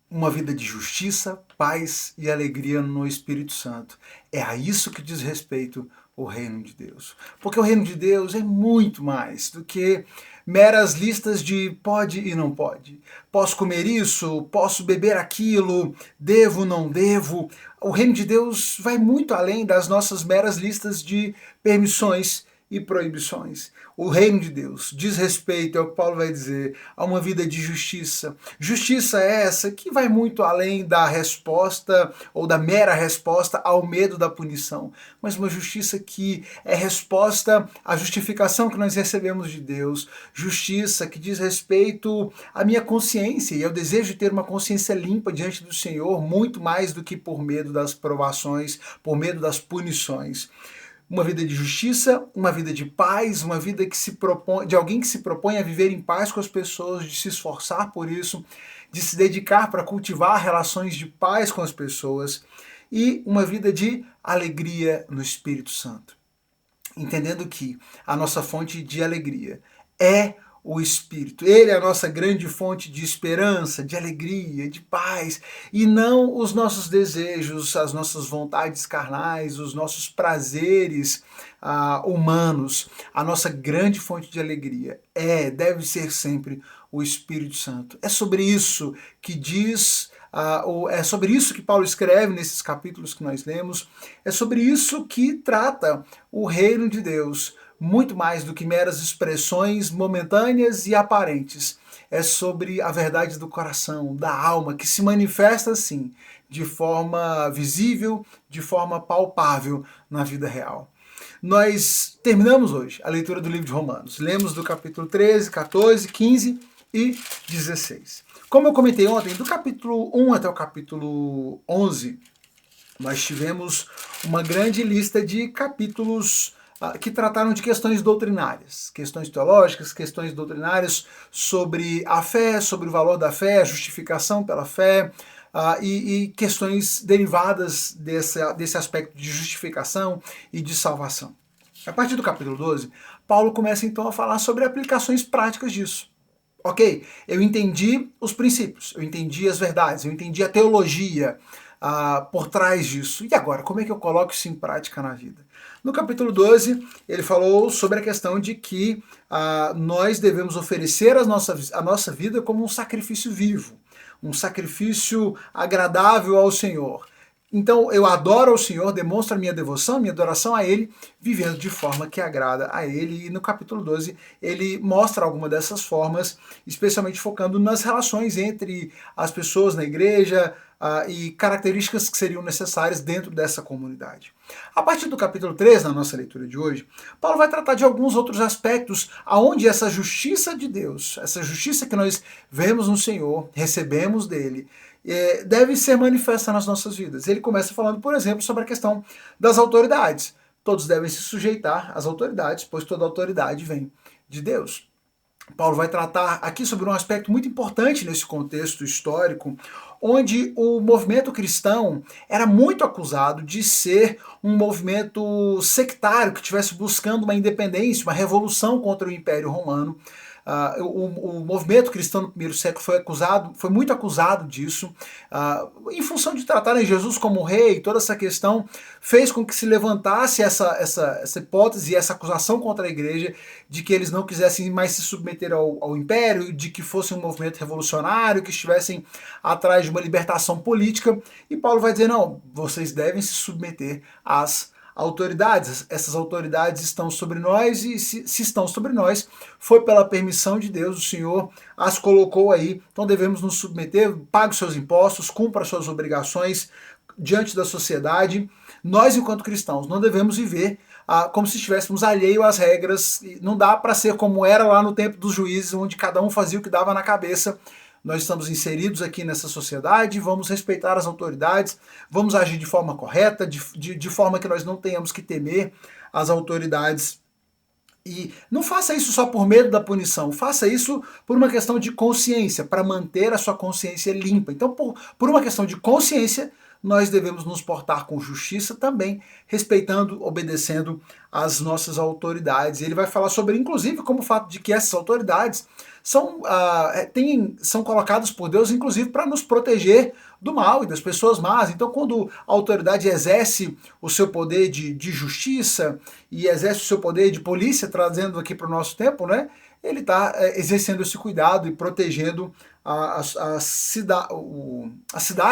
uma vida de justiça, paz e alegria no Espírito Santo. É a isso que diz respeito o reino de Deus. Porque o reino de Deus é muito mais do que meras listas de pode e não pode. Posso comer isso, posso beber aquilo, devo, não devo. O reino de Deus vai muito além das nossas meras listas de permissões e proibições. O reino de Deus diz respeito, é o que Paulo vai dizer, a uma vida de justiça. Justiça é essa que vai muito além da resposta ou da mera resposta ao medo da punição, mas uma justiça que é resposta à justificação que nós recebemos de Deus. Justiça que diz respeito à minha consciência e ao desejo de ter uma consciência limpa diante do Senhor, muito mais do que por medo das provações, por medo das punições. Uma vida de justiça, uma vida de paz, uma vida que se propõe, de alguém que se propõe a viver em paz com as pessoas, de se esforçar por isso, de se dedicar para cultivar relações de paz com as pessoas, e uma vida de alegria no Espírito Santo. Entendendo que a nossa fonte de alegria é o Espírito. Ele é a nossa grande fonte de esperança, de alegria, de paz, e não os nossos desejos, as nossas vontades carnais, os nossos prazeres humanos. A nossa grande fonte de alegria deve ser sempre o Espírito Santo. É sobre isso que diz é sobre isso que Paulo escreve nesses capítulos que nós lemos, é sobre isso que trata o reino de Deus, muito mais do que meras expressões momentâneas e aparentes. É sobre a verdade do coração, da alma, que se manifesta assim, de forma visível, de forma palpável na vida real. Nós terminamos hoje a leitura do livro de Romanos. Lemos do capítulo 13, 14, 15 e 16. Como eu comentei ontem, do capítulo 1 até o capítulo 11, nós tivemos uma grande lista de capítulos que trataram de questões doutrinárias, questões teológicas, questões doutrinárias sobre a fé, sobre o valor da fé, a justificação pela fé, e questões derivadas desse aspecto de justificação e de salvação. A partir do capítulo 12, Paulo começa então a falar sobre aplicações práticas disso. Ok, eu entendi os princípios, eu entendi as verdades, eu entendi a teologia por trás disso. E agora, como é que eu coloco isso em prática na vida? No capítulo 12, ele falou sobre a questão de que nós devemos oferecer a nossa vida como um sacrifício vivo, um sacrifício agradável ao Senhor. Então eu adoro ao Senhor, demonstro a minha devoção, minha adoração a Ele, vivendo de forma que agrada a Ele. E no capítulo 12 ele mostra alguma dessas formas, especialmente focando nas relações entre as pessoas na igreja e características que seriam necessárias dentro dessa comunidade. A partir do capítulo 13, na nossa leitura de hoje, Paulo vai tratar de alguns outros aspectos aonde essa justiça de Deus, essa justiça que nós vemos no Senhor, recebemos dele, deve ser manifesta nas nossas vidas. Ele começa falando, por exemplo, sobre a questão das autoridades. Todos devem se sujeitar às autoridades, pois toda autoridade vem de Deus. Paulo vai tratar aqui sobre um aspecto muito importante nesse contexto histórico, onde o movimento cristão era muito acusado de ser um movimento sectário, que estivesse buscando uma independência, uma revolução contra o Império Romano. O movimento cristão no primeiro século foi muito acusado disso, em função de tratarem Jesus como rei. Toda essa questão fez com que se levantasse essa hipótese e essa acusação contra a igreja de que eles não quisessem mais se submeter ao império, de que fosse um movimento revolucionário, que estivessem atrás de uma libertação política. E Paulo vai dizer, não, vocês devem se submeter às autoridades. Essas autoridades estão sobre nós, e se estão sobre nós, foi pela permissão de Deus, o Senhor as colocou aí, então devemos nos submeter, pague os seus impostos, cumpra as suas obrigações diante da sociedade. Nós, enquanto cristãos, não devemos viver como se estivéssemos alheio às regras. Não dá para ser como era lá no tempo dos juízes, onde cada um fazia o que dava na cabeça. Nós estamos inseridos aqui nessa sociedade, vamos respeitar as autoridades, vamos agir de forma correta, de forma que nós não tenhamos que temer as autoridades. E não faça isso só por medo da punição, faça isso por uma questão de consciência, para manter a sua consciência limpa. Então, por uma questão de consciência, nós devemos nos portar com justiça também, respeitando, obedecendo às nossas autoridades. Ele vai falar sobre, inclusive, como o fato de que essas autoridades são colocadas por Deus, inclusive, para nos proteger do mal e das pessoas más. Então, quando a autoridade exerce o seu poder de justiça e exerce o seu poder de polícia, trazendo aqui para o nosso tempo, né? Ele está exercendo esse cuidado e protegendo a cidade,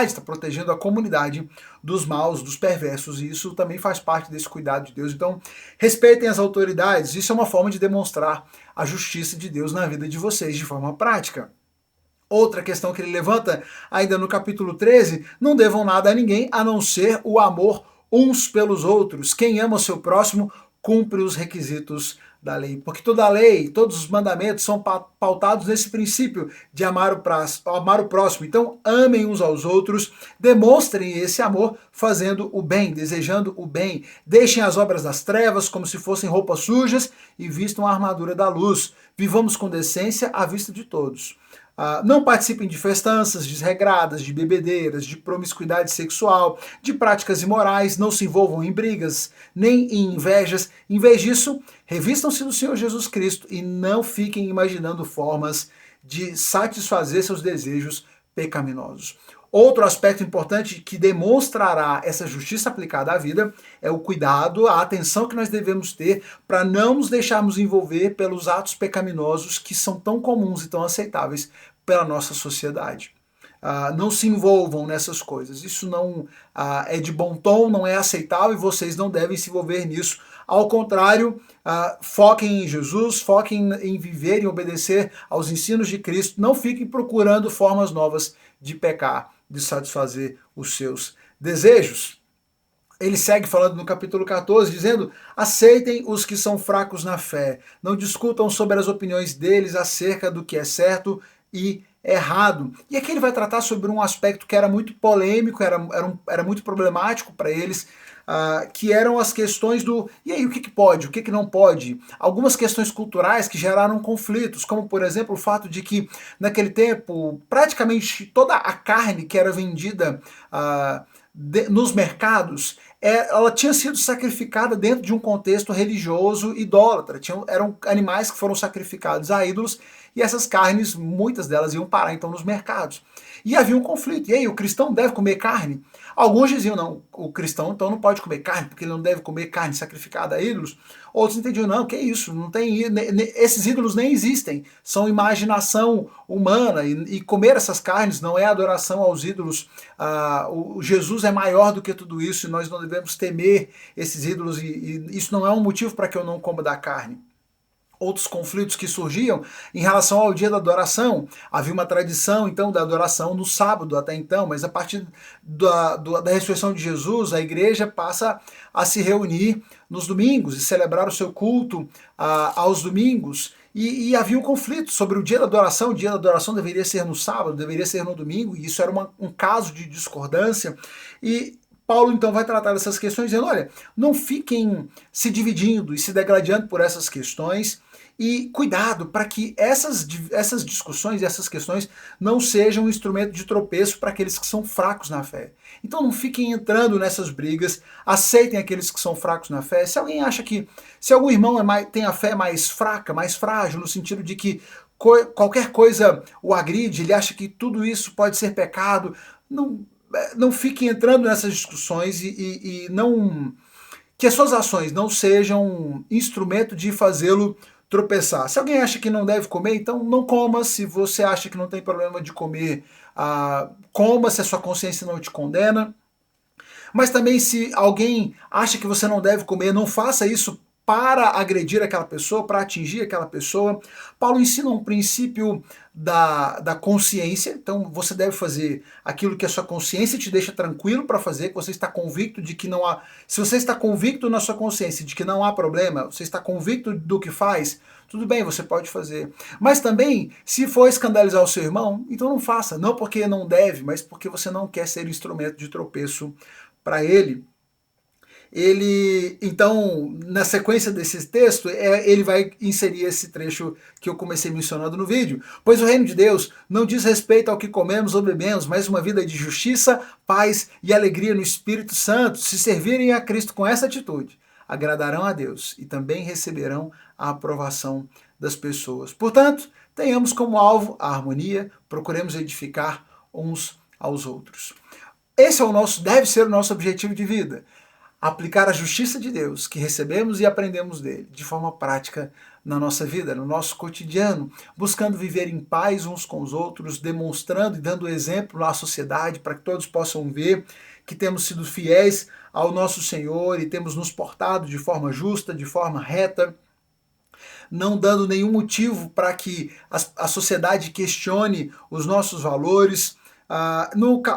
está protegendo a comunidade dos maus, dos perversos, e isso também faz parte desse cuidado de Deus. Então, respeitem as autoridades, isso é uma forma de demonstrar a justiça de Deus na vida de vocês de forma prática. Outra questão que ele levanta, ainda no capítulo 13, não devam nada a ninguém a não ser o amor uns pelos outros. Quem ama o seu próximo cumpre os requisitos da lei. Porque toda a lei, todos os mandamentos são pautados nesse princípio de amar o próximo. Então, amem uns aos outros, demonstrem esse amor fazendo o bem, desejando o bem. Deixem as obras das trevas como se fossem roupas sujas e vistam a armadura da luz. Vivamos com decência à vista de todos. Não participem de festanças desregradas, de bebedeiras, de promiscuidade sexual, de práticas imorais, não se envolvam em brigas, nem em invejas. Em vez disso, revistam-se do Senhor Jesus Cristo e não fiquem imaginando formas de satisfazer seus desejos pecaminosos. Outro aspecto importante que demonstrará essa justiça aplicada à vida é o cuidado, a atenção que nós devemos ter para não nos deixarmos envolver pelos atos pecaminosos que são tão comuns e tão aceitáveis pela nossa sociedade. Não se envolvam nessas coisas. Isso não é de bom tom, não é aceitável e vocês não devem se envolver nisso. Ao contrário, foquem em Jesus, foquem em viver e obedecer aos ensinos de Cristo. Não fiquem procurando formas novas de pecar, de satisfazer os seus desejos. Ele segue falando no capítulo 14, dizendo: aceitem os que são fracos na fé, não discutam sobre as opiniões deles acerca do que é certo e errado. E aqui ele vai tratar sobre um aspecto que era muito polêmico, era muito problemático para eles, que eram as questões do e aí, o que pode, o que não pode? Algumas questões culturais que geraram conflitos, como por exemplo o fato de que naquele tempo praticamente toda a carne que era vendida nos mercados, ela tinha sido sacrificada dentro de um contexto religioso idólatra. Eram animais que foram sacrificados a ídolos e essas carnes, muitas delas iam parar então nos mercados. E havia um conflito. E aí, o cristão deve comer carne? Alguns diziam, não, o cristão então não pode comer carne, porque ele não deve comer carne sacrificada a ídolos. Outros entendiam, não, que isso, não tem, esses ídolos nem existem, são imaginação humana, e comer essas carnes não é adoração aos ídolos. O Jesus é maior do que tudo isso, e nós não devemos temer esses ídolos, e isso não é um motivo para que eu não coma da carne. Outros conflitos que surgiam em relação ao dia da adoração. Havia uma tradição, então, da adoração no sábado até então, mas a partir da ressurreição de Jesus, a igreja passa a se reunir nos domingos e celebrar o seu culto aos domingos. E havia um conflito sobre o dia da adoração. O dia da adoração deveria ser no sábado, deveria ser no domingo, e isso era um caso de discordância. E Paulo então vai tratar dessas questões dizendo, olha, não fiquem se dividindo e se degladiando por essas questões, e cuidado para que essas discussões e essas questões não sejam um instrumento de tropeço para aqueles que são fracos na fé. Então não fiquem entrando nessas brigas, aceitem aqueles que são fracos na fé. Se alguém acha que, se algum irmão tem a fé mais fraca, mais frágil, no sentido de que qualquer coisa o agride, ele acha que tudo isso pode ser pecado, não fiquem entrando nessas discussões e não que as suas ações não sejam instrumento de fazê-lo tropeçar. Se alguém acha que não deve comer, então não coma. Se você acha que não tem problema de comer, coma, se a sua consciência não te condena. Mas também, se alguém acha que você não deve comer, não faça isso para agredir aquela pessoa, para atingir aquela pessoa. Paulo ensina um princípio da consciência, então você deve fazer aquilo que a sua consciência te deixa tranquilo para fazer, que você está convicto de que não há... Se você está convicto na sua consciência de que não há problema, você está convicto do que faz, tudo bem, você pode fazer. Mas também, se for escandalizar o seu irmão, então não faça, não porque não deve, mas porque você não quer ser instrumento de tropeço para ele. ele, então, na sequência desse texto, ele vai inserir esse trecho que eu comecei mencionando no vídeo. Pois o reino de Deus não diz respeito ao que comemos ou bebemos, mas uma vida de justiça, paz e alegria no Espírito Santo. Se servirem a Cristo com essa atitude, agradarão a Deus e também receberão a aprovação das pessoas. Portanto, tenhamos como alvo a harmonia, procuremos edificar uns aos outros. Esse deve ser o nosso objetivo de vida. Aplicar a justiça de Deus que recebemos e aprendemos dele de forma prática na nossa vida, no nosso cotidiano, buscando viver em paz uns com os outros, demonstrando e dando exemplo à sociedade para que todos possam ver que temos sido fiéis ao nosso Senhor e temos nos portado de forma justa, de forma reta, não dando nenhum motivo para que a sociedade questione os nossos valores. A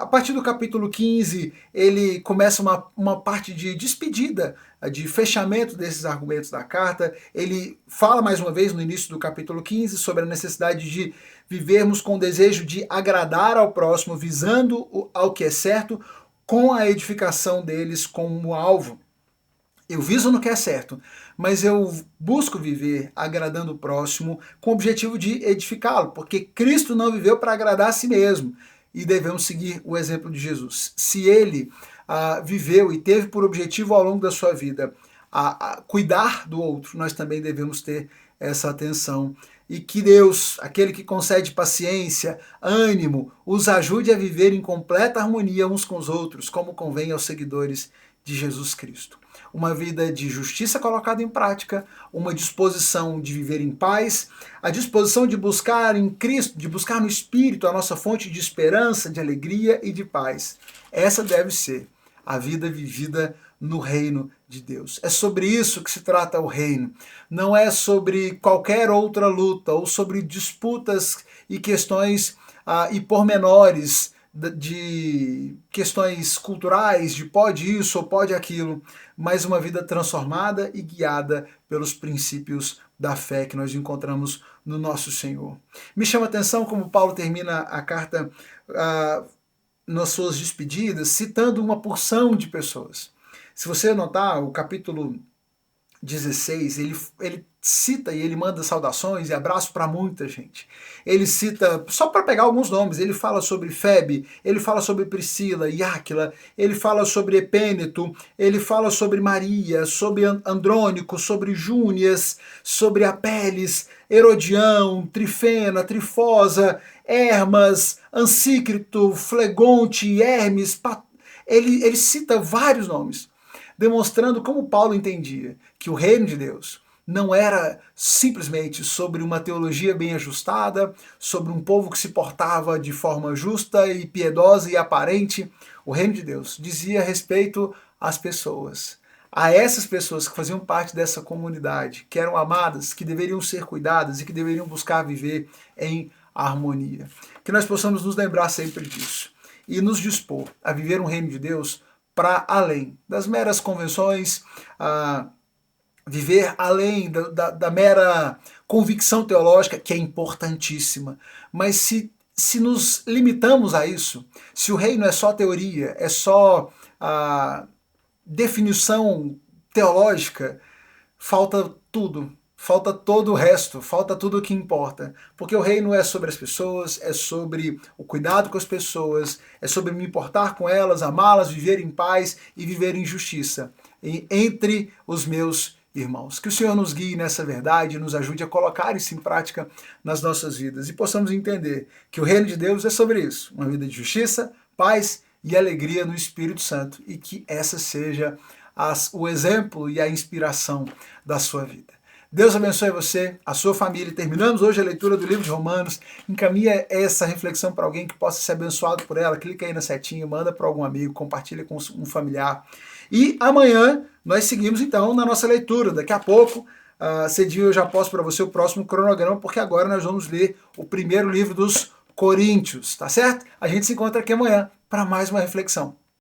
partir do capítulo 15, ele começa uma parte de despedida, de fechamento desses argumentos da carta. Ele fala mais uma vez no início do capítulo 15 sobre a necessidade de vivermos com o desejo de agradar ao próximo, visando ao que é certo, com a edificação deles como alvo. Eu viso no que é certo, mas eu busco viver agradando o próximo com o objetivo de edificá-lo, porque Cristo não viveu para agradar a si mesmo. E devemos seguir o exemplo de Jesus. Se ele viveu e teve por objetivo ao longo da sua vida cuidar do outro, nós também devemos ter essa atenção. E que Deus, aquele que concede paciência, ânimo, os ajude a viver em completa harmonia uns com os outros, como convém aos seguidores de Jesus Cristo. Uma vida de justiça colocada em prática, uma disposição de viver em paz, a disposição de buscar em Cristo, de buscar no Espírito a nossa fonte de esperança, de alegria e de paz. Essa deve ser a vida vivida no reino de Deus. É sobre isso que se trata o reino. Não é sobre qualquer outra luta ou sobre disputas e questões e pormenores de questões culturais, de pode isso ou pode aquilo, mas uma vida transformada e guiada pelos princípios da fé que nós encontramos no nosso Senhor. Me chama a atenção como Paulo termina a carta nas suas despedidas, citando uma porção de pessoas. Se você notar, o capítulo 16, ele cita e ele manda saudações e abraços para muita gente. Ele cita, só para pegar alguns nomes, ele fala sobre Febe, ele fala sobre Priscila e Áquila, ele fala sobre Epêneto, ele fala sobre Maria, sobre Andrônico, sobre Júnias, sobre Apeles, Herodião, Trifena, Trifosa, Hermas, Ansícrito, Flegonte, Hermes, ele cita vários nomes, demonstrando como Paulo entendia que o reino de Deus não era simplesmente sobre uma teologia bem ajustada, sobre um povo que se portava de forma justa e piedosa e aparente. O reino de Deus dizia respeito às pessoas, a essas pessoas que faziam parte dessa comunidade, que eram amadas, que deveriam ser cuidadas e que deveriam buscar viver em harmonia. Que nós possamos nos lembrar sempre disso e nos dispor a viver um reino de Deus para além das meras convenções, viver além da mera convicção teológica, que é importantíssima. Mas se nos limitamos a isso, se o reino é só teoria, é só definição teológica, falta tudo. Falta todo o resto, falta tudo o que importa. Porque o reino é sobre as pessoas, é sobre o cuidado com as pessoas, é sobre me importar com elas, amá-las, viver em paz e viver em justiça entre os meus irmãos. Que o Senhor nos guie nessa verdade, nos ajude a colocar isso em prática nas nossas vidas e possamos entender que o reino de Deus é sobre isso, uma vida de justiça, paz e alegria no Espírito Santo e que essa seja o exemplo e a inspiração da sua vida. Deus abençoe você, a sua família. Terminamos hoje a leitura do livro de Romanos. Encaminha essa reflexão para alguém que possa ser abençoado por ela. Clica aí na setinha, manda para algum amigo, compartilha com um familiar. E amanhã nós seguimos então na nossa leitura. Daqui a pouco, cedinho eu já posto para você o próximo cronograma, porque agora nós vamos ler o primeiro livro dos Coríntios, tá certo? A gente se encontra aqui amanhã para mais uma reflexão.